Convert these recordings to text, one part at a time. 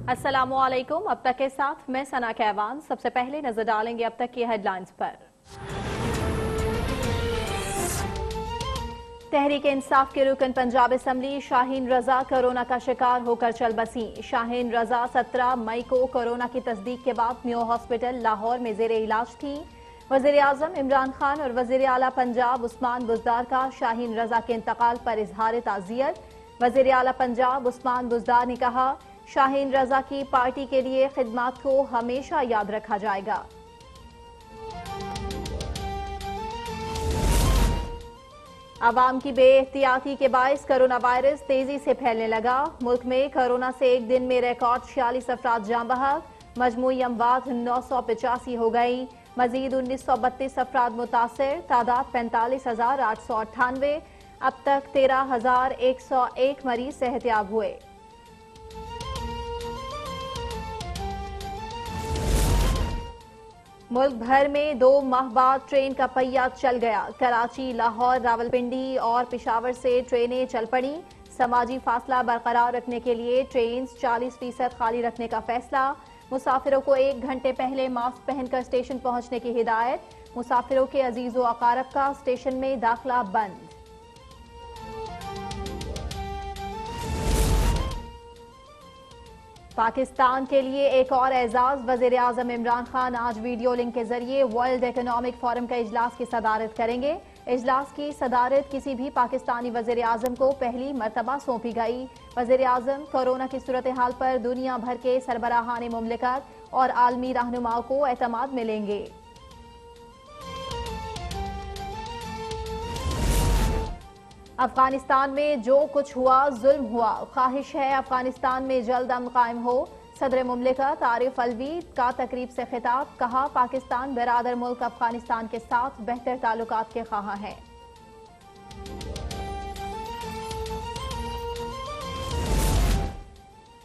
अस्सलामुअलैकुम। अब तक के साथ मैं सना कैवान। सबसे पहले नजर डालेंगे अब तक की हेडलाइंस पर। तहरीक इंसाफ के रुकन पंजाब असम्बली शाहीन रजा कोरोना का शिकार होकर चल बसी। शाहीन रजा 17 मई को कोरोना की तस्दीक के बाद मेयो हॉस्पिटल लाहौर में जेर इलाज थी। वजीर आजम इमरान खान और वजीर आला पंजाब उस्मान बुज़दार का शाहीन रजा के इंतकाल पर इजहार ताज़ियत। वजीर आला पंजाब उस्मान बुज़दार ने कहा, शाहीन रजा की पार्टी के लिए खिदमत को हमेशा याद रखा जाएगा। आवाम की बेएहतियाती के बायस कोरोना वायरस तेजी से फैलने लगा। मुल्क में कोरोना से एक दिन में रिकॉर्ड 46 अफराद जान बहक। मजमूई अमवात 985 हो गई। मजीद 1932 अफराद मुतासर। तादाद 45,898। अब तक 13,101 मरीज सेहतियाब हुए। मुल्क भर में 2 माह बाद ट्रेन का पहिया चल गया। कराची, लाहौर, रावलपिंडी और पेशावर से ट्रेनें चल पड़ी। समाजी फासला बरकरार रखने के लिए ट्रेन 40% खाली रखने का फैसला। मुसाफिरों को 1 घंटे पहले मास्क पहनकर स्टेशन पहुंचने की हिदायत। मुसाफिरों के अजीजो अकारब का स्टेशन में दाखिला बंद। पाकिस्तान के लिए एक और एजाज। वजीर आजम इमरान खान आज वीडियो लिंक के जरिए वर्ल्ड इकोनॉमिक फोरम का इजलास की सदारत करेंगे। इजलास की सदारत किसी भी पाकिस्तानी वजीर आजम को पहली मरतबा सौंपी गई। वजीर आजम कोरोना की सूरत हाल पर दुनिया भर के सरबराहान मुमलिकत और आलमी रहनुमाओं को एतमाद मिलेंगे। अफगानिस्तान में जो कुछ हुआ जुल्म हुआ। ख्वाहिश है अफगानिस्तान में जल्द अमन कायम हो। सदर मुमलिकत आरिफ अलवी का तकरीब से खिताब। कहा, पाकिस्तान बिरादर मुल्क अफगानिस्तान के साथ बेहतर ताल्लुकात के ख्वाहां है।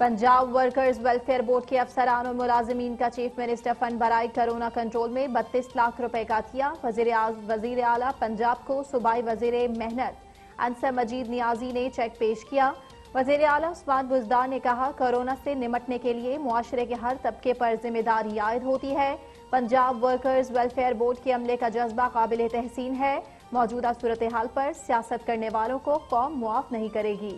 पंजाब वर्कर्स वेलफेयर बोर्ड के अफसरान और मुलाजिमीन का चीफ मिनिस्टर फंड बराए कोरोना कंट्रोल में 32 लाख रुपए का किया। वजीर आला पंजाब को सूबाई वजीर मेहनत अंसर मजीद नियाजी ने चेक पेश किया। वजीर आला उस्मान बुज़दार ने कहा, कोरोना से निमटने के लिए मुआशरे के हर तबके पर जिम्मेदारी आयद होती है। पंजाब वर्कर्स वेलफेयर बोर्ड के अमले का जज्बा काबिल तहसीन है। मौजूदा सूरत हाल पर सियासत करने वालों को कौम मुआफ नहीं करेगी।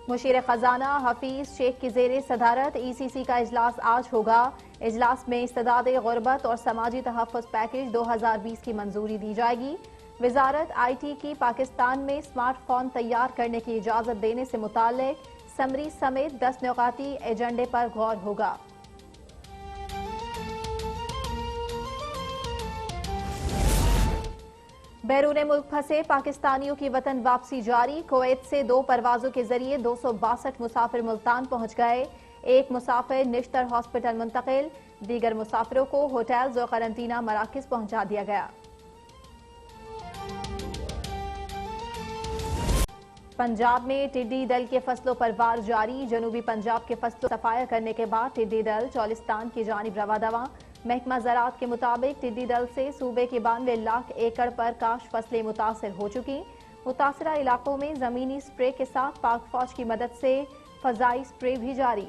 मुशीर खजाना हफीज शेख की जेर सदारत ECC का इजलास आज होगा। इजलास में इस्तेदाद गुर्बत और समाजी तहफ़्फ़ुज़ पैकेज 2020 की मंजूरी दी जाएगी। वजारत IT की पाकिस्तान में स्मार्टफोन तैयार करने की इजाजत देने से मुताल्लिक समरी समेत 10 नुकाती एजेंडे पर गौर होगा। बैरून मुल्क फंसे पाकिस्तानियों की वतन वापसी जारी। कुवैत से 2 परवाजों के जरिए 262 मुसाफिर मुल्तान पहुंच गए। एक मुसाफिर निश्तर हॉस्पिटल मुंतकिल। दीगर मुसाफिरों को होटल्स और करंटीना मराकज पहुंचा दिया गया। पंजाब में टिड्डी दल के फसलों पर वार जारी। जनूबी पंजाब के फसलों सफाया करने के बाद टिड्डी दल चौलिस्तान की जानिब रवा दवा। महकमा ज़राअत के मुताबिक टिड्डी दल से सूबे के 92 लाख एकड़ पर काश फसलें मुतासर हो चुकी। मुतासरा इलाकों में जमीनी स्प्रे के साथ पाक फौज की मदद से फजाई स्प्रे भी जारी।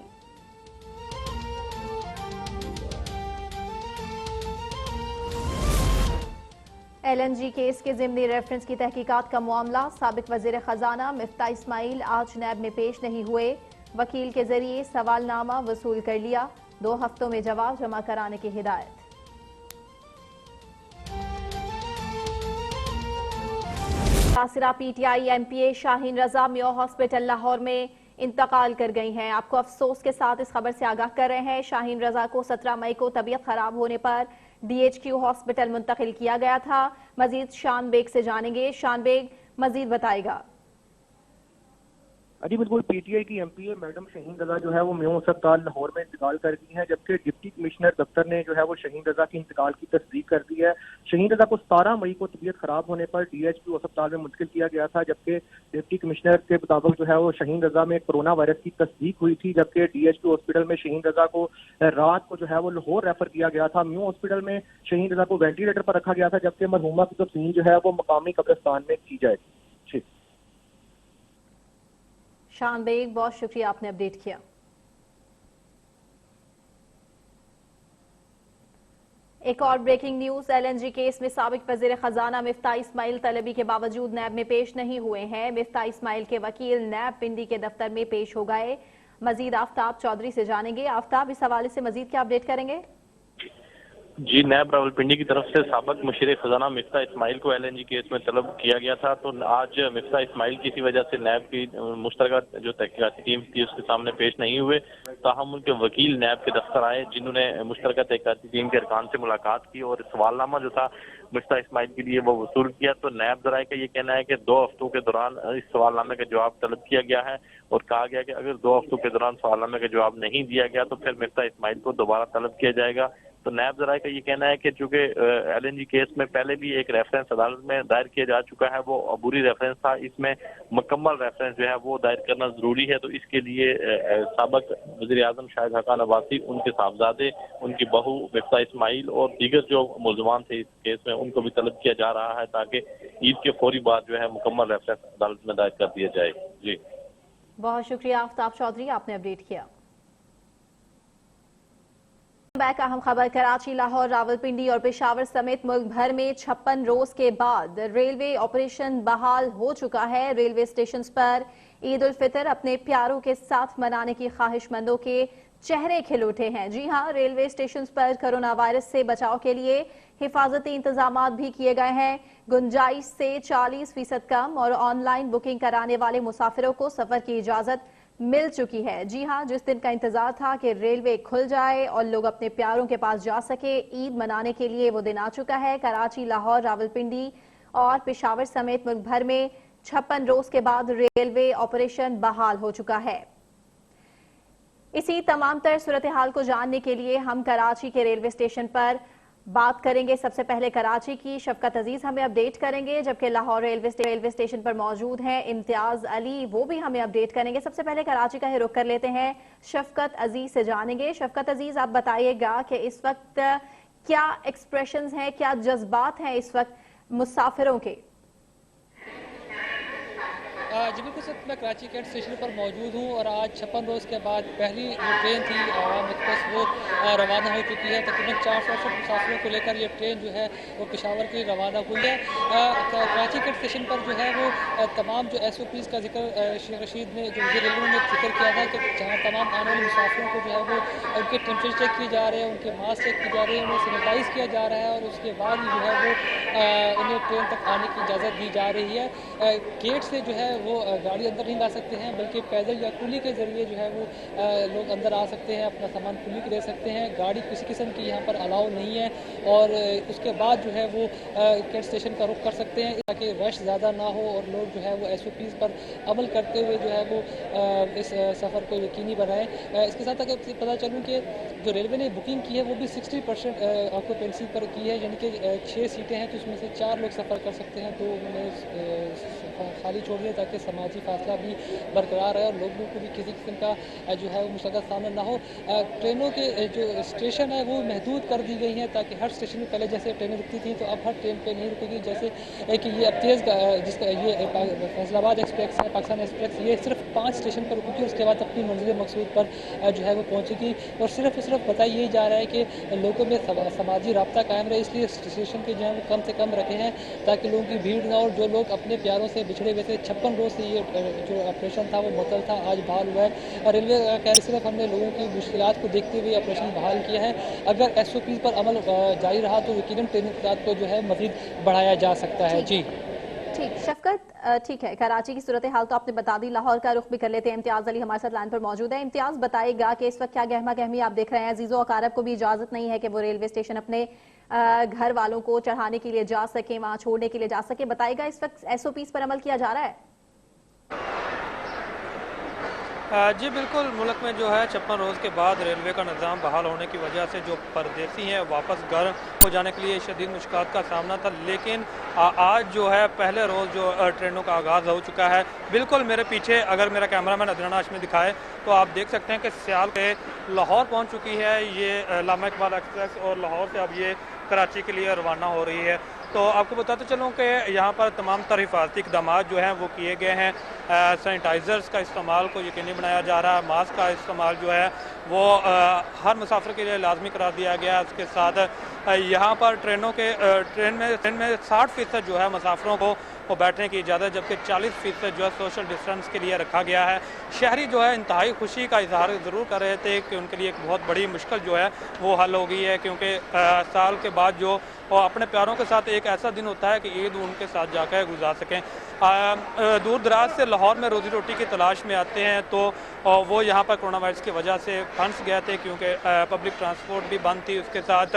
LNG केस के ज़िमनी रेफरेंस की तहकीकात का मामला। साबिक वजीर खजाना मिफ्ता इस्माइल आज नैब में पेश नहीं हुए। वकील के जरिए सवालनामा वसूल कर लिया। 2 हफ्तों में जवाब जमा कराने की हिदायत। मुतासिरा PTI MPA शाहीन रजा मेयो हॉस्पिटल लाहौर में इंतकाल कर गई हैं। आपको अफसोस के साथ इस खबर से आगाह कर रहे हैं, शाहीन रजा को 17 मई को तबीयत खराब होने पर DHQ हॉस्पिटल मुंतकिल किया गया था। मजीद शान बेग से जानेंगे। शान बेग मजीद बताएगा। जी बिल्कुल, PTI की MPA मैडम शाहीन रजा जो है वो मेयो अस्पताल लाहौर में इंतकाल कर गई हैं, जबकि डिप्टी कमिश्नर दफ्तर ने जो है वो शाहीन रजा की इंतकाल की तस्दीक कर दी है। शाहीन रजा को 17 मई को तबीयत खराब होने पर DHQ अस्पताल में मुंतकिल किया गया था, जबकि डिप्टी कमिश्नर के मुताबिक जो है वो शाहीन रजा में कोरोना वायरस की तस्दीक हुई थी। जबकि DHQ हॉस्पिटल में शाहीन रजा को रात को जो है वो लाहौर रेफर किया गया था। मेयो हॉस्पिटल में शाहीन रजा को वेंटिलेटर पर रखा गया था, जबकि मरहूमा की तस्लीम जो है वो मकामी कब्रिस्तान में की जाएगी। शान बेग, बहुत शुक्रिया आपने अपडेट किया। एक और ब्रेकिंग न्यूज, एलएनजी केस में साबिक वजीर खजाना मिफ्ता इस्माइल तलबी के बावजूद नैब में पेश नहीं हुए हैं। मिफ्ता इस्माइल के वकील नैब पिंडी के दफ्तर में पेश हो गए। मजीद आफ्ताब चौधरी से जानेंगे। आफ्ताब, इस हवाले से मजीद क्या अपडेट करेंगे? जी, नैब रावलपिंडी की तरफ से साबिक मुशीर खजाना मिफ्ता इस्माइल को एलएनजी केस में तलब किया गया था। तो आज मिफ्ता इस्माइल किसी वजह से नैब की मुश्तरका जो तहकीकाती टीम थी उसके सामने पेश नहीं हुए। ताहम उनके वकील नैब के दफ्तर आए, जिन्होंने मुश्तरका तहकीकाती टीम के अरकान से मुलाकात की और सवालनामा जो था मिफ्ता इस्माइल के लिए वो वसूल किया। तो नैब ज़राए का ये कहना है कि 2 हफ्तों के दौरान इस सवालनामे का जवाब तलब किया गया है और कहा गया कि अगर 2 हफ्तों के दौरान सवालनामे का जवाब नहीं दिया गया तो फिर मिफ्ता इस्माइल को दोबारा तलब किया जाएगा। तो नैब ज़राए का ये कहना है कि चूंकि एलएनजी केस में पहले भी एक रेफरेंस अदालत में दायर किया जा चुका है, वो अबूरी रेफरेंस था, इसमें मुकम्मल रेफरेंस जो है वो दायर करना जरूरी है। तो इसके लिए साबिक वज़ीर आज़म शाहिद हक़ान अब्बासी, उनके साहबजादे, उनकी बहू मिफ्ता इस्माइल और दीगर जो मुलजमान थे इस केस में, उनको भी तलब किया जा रहा है ताकि ईद के फौरी बाद जो है मुकम्मल रेफरेंस अदालत में दायर कर दिया जाए। जी, बहुत शुक्रिया आफ्ताब चौधरी, आपने अपडेट किया। बैक अहम खबर, कराची, लाहौर, रावलपिंडी और पेशावर समेत मुल्क भर में 56 रोज के बाद रेलवे ऑपरेशन बहाल हो चुका है। रेलवे स्टेशन पर ईद उल फितर अपने प्यारों के साथ मनाने की ख्वाहिशमंदों के चेहरे खिल उठे हैं। जी हां, रेलवे स्टेशन पर कोरोना वायरस से बचाव के लिए हिफाजती इंतजाम भी किए गए हैं। गुंजाइश से 40% कम और ऑनलाइन बुकिंग कराने वाले मुसाफिरों को सफर की इजाजत मिल चुकी है। जी हां, जिस दिन का इंतजार था कि रेलवे खुल जाए और लोग अपने प्यारों के पास जा सके, ईद मनाने के लिए वो दिन आ चुका है। कराची, लाहौर, रावलपिंडी और पेशावर समेत मुल्क भर में 56 रोज के बाद रेलवे ऑपरेशन बहाल हो चुका है। इसी तमाम तर सूरत हाल को जानने के लिए हम कराची के रेलवे स्टेशन पर बात करेंगे। सबसे पहले कराची की शफकत अजीज हमें अपडेट करेंगे, जबकि लाहौर रेलवे स्टेशन पर मौजूद हैं इम्तियाज अली, वो भी हमें अपडेट करेंगे। सबसे पहले कराची का ही रुख कर लेते हैं, शफकत अजीज से जानेंगे। शफकत अजीज, आप बताइएगा कि इस वक्त क्या एक्सप्रेशंस हैं, क्या जज्बात हैं इस वक्त मुसाफिरों के? जी बिल्कुल सर, मैं कराची कैंट स्टेशन पर मौजूद हूँ और आज 56 रोज़ के बाद पहली जो ट्रेन थी आवाम एक्सप्रेस वो रवाना हो चुकी है। तकरीबन 460 मुसाफिरों को लेकर ये ट्रेन जो है वो पेशावर की रवाना हुई है। कराची कैंट स्टेशन पर जो है वो तमाम जो SOPs का जिक्र शेख रशीद ने जो रेलवे ने जिक्र किया था कि जहाँ तमाम आने वाले मुसाफिरों को जो है वो उनके टेम्परेचर चेक किए जा रहे हैं, उनके मास्क चेक किए जा रहे हैं, उन्हें सैनिटाइज किया जा रहा है और उसके बाद ही जो है वो उन्हें ट्रेन तक आने की इजाज़त दी जा रही है। गेट से जो है वो गाड़ी अंदर नहीं ला सकते हैं, बल्कि पैदल या कुली के जरिए जो है वो लोग अंदर आ सकते हैं, अपना सामान कुली के ले सकते हैं। गाड़ी किसी किस्म की यहाँ पर अलाउ नहीं है और उसके बाद जो है वो कैंट स्टेशन का रुख कर सकते हैं ताकि रश ज़्यादा ना हो और लोग जो है वो SOPs पर अमल करते हुए जो है वो इस सफ़र को यकीनी बनाएं। इसके साथ अगर पता चलूँ कि जो रेलवे ने बुकिंग की है वो भी 60% ऑक्यूपेंसी पर की है, यानी कि 6 सीटें हैं तो उसमें से 4 लोग सफ़र कर सकते हैं, तो उन्हें खाली छोड़ दिया ताकि समाजी फासला भी बरकरार रहे और लोगों को भी किसी किस्म का जो है वो मुश्किल सामना ना हो। ट्रेनों के जो स्टेशन है वो महदूद कर दी गई हैं ताकि हर स्टेशन में पहले जैसे ट्रेनें रुकती थी तो अब हर ट्रेन पे नहीं रुकेगी। जैसे कि ये अब तेज़ जिसका ये फैसलाबाद एक्सप्रेस है, पाकिस्तान एक्सप्रेस, ये सिर्फ 5 स्टेशन पर रुकेगी, उसके बाद अपनी मंजिल मकसूद पर जो है वो पहुँचेगी। और सिर्फ बताया यही जा रहा है कि लोगों में समाजी राब्ता कायम रहे, इसलिए स्टेशन के जो है वो कम से कम रखे हैं ताकि लोगों की भीड़ ना हो। जो लोग अपने प्यारों से बिछड़े हुए थे, 56 रोज़ से ये जो ऑपरेशन था वो मुअत्तल था, आज बहाल हुआ है। और रेलवे कह रही सिर्फ हमने लोगों की मुश्किलात को देखते हुए ऑपरेशन बहाल किया है। अगर SOP पर अमल जारी रहा तो यकीनन ट्रेनिंग तादाद को जो है मज़ीद बढ़ाया जा सकता है। जी ठीक, शफकत, ठीक है, कराची की सूरत हाल तो आपने बता दी। लाहौर का रुख भी कर लेते हैं। इम्तियाज अली हमारे साथ लाइन पर मौजूद है। इम्तियाज, बताएगा कि इस वक्त क्या गहमा गहमी आप देख रहे हैं? अजीज़ो अकारब को भी इजाजत नहीं है कि वो रेलवे स्टेशन अपने घर वालों को चढ़ाने के लिए जा सके, वहां छोड़ने के लिए जा सके। बताएगा इस वक्त SOPs पर अमल किया जा रहा है? जी बिल्कुल, मुल्क में जो है 56 रोज़ के बाद रेलवे का निज़ाम बहाल होने की वजह से जो परदेसी हैं वापस घर हो जाने के लिए शदीद मुश्किलात का सामना था, लेकिन आज जो है पहले रोज़ जो ट्रेनों का आगाज़ हो चुका है। बिल्कुल मेरे पीछे अगर मेरा कैमरामैन अदनान हाशमी दिखाए तो आप देख सकते हैं कि सियाल से लाहौर पहुँच चुकी है ये अल्लामा इकबाल एक्सप्रेस और लाहौर से अब ये कराची के लिए रवाना हो रही है। तो आपको बताते चलूँ कि यहाँ पर तमाम तर हिफाजती इकदाम जो हैं वो किए गए हैं। सैनिटाइज़र्स का इस्तेमाल को यकीनी बनाया जा रहा है। मास्क का इस्तेमाल जो है वो हर मुसाफिर के लिए लाजमी करार दिया गया है। उसके साथ यहाँ पर ट्रेन में 60% जो है मुसाफिरों को बैठने की इजाज़त, जबकि 40% जो है सोशल डिस्टेंस के लिए रखा गया है। शहरी जो है इंतहाई खुशी का इजहार ज़रूर कर रहे थे कि उनके लिए एक बहुत बड़ी मुश्किल जो है वो हल हो गई है, क्योंकि साल के बाद जो और अपने प्यारों के साथ एक ऐसा दिन होता है कि ईद उनके साथ जाकर गुजार सकें। दूर दराज से लाहौर में रोजी रोटी की तलाश में आते हैं, तो वो यहाँ पर कोरोना वायरस की वजह से फंस गए थे, क्योंकि पब्लिक ट्रांसपोर्ट भी बंद थी, उसके साथ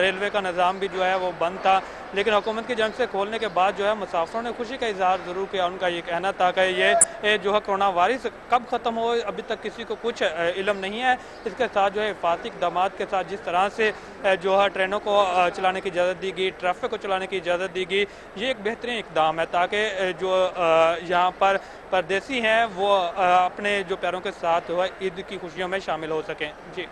रेलवे का निज़ाम भी जो है वो बंद था। लेकिन हुकूमत की जंग से खोलने के बाद जो है मुसाफिरों ने खुशी का इजहार ज़रूर किया। उनका ये कहना था कि ये जो है कोरोना वायरस कब ख़त्म हो अभी तक किसी को कुछ इल्म नहीं है। इसके साथ जो है हिफाजती इक़दाम के साथ जिस तरह से जो है ट्रेनों को चलाने की इजाज़त दी गई, ट्रैफिक को चलाने की इजाज़त दी गई, ये एक बेहतरीन इक़दाम है ताकि जो यहाँ पर परदेसी हैं वो अपने जो प्यारों के साथ हुआ ईद की खुशियों में शामिल हो सकें। जी।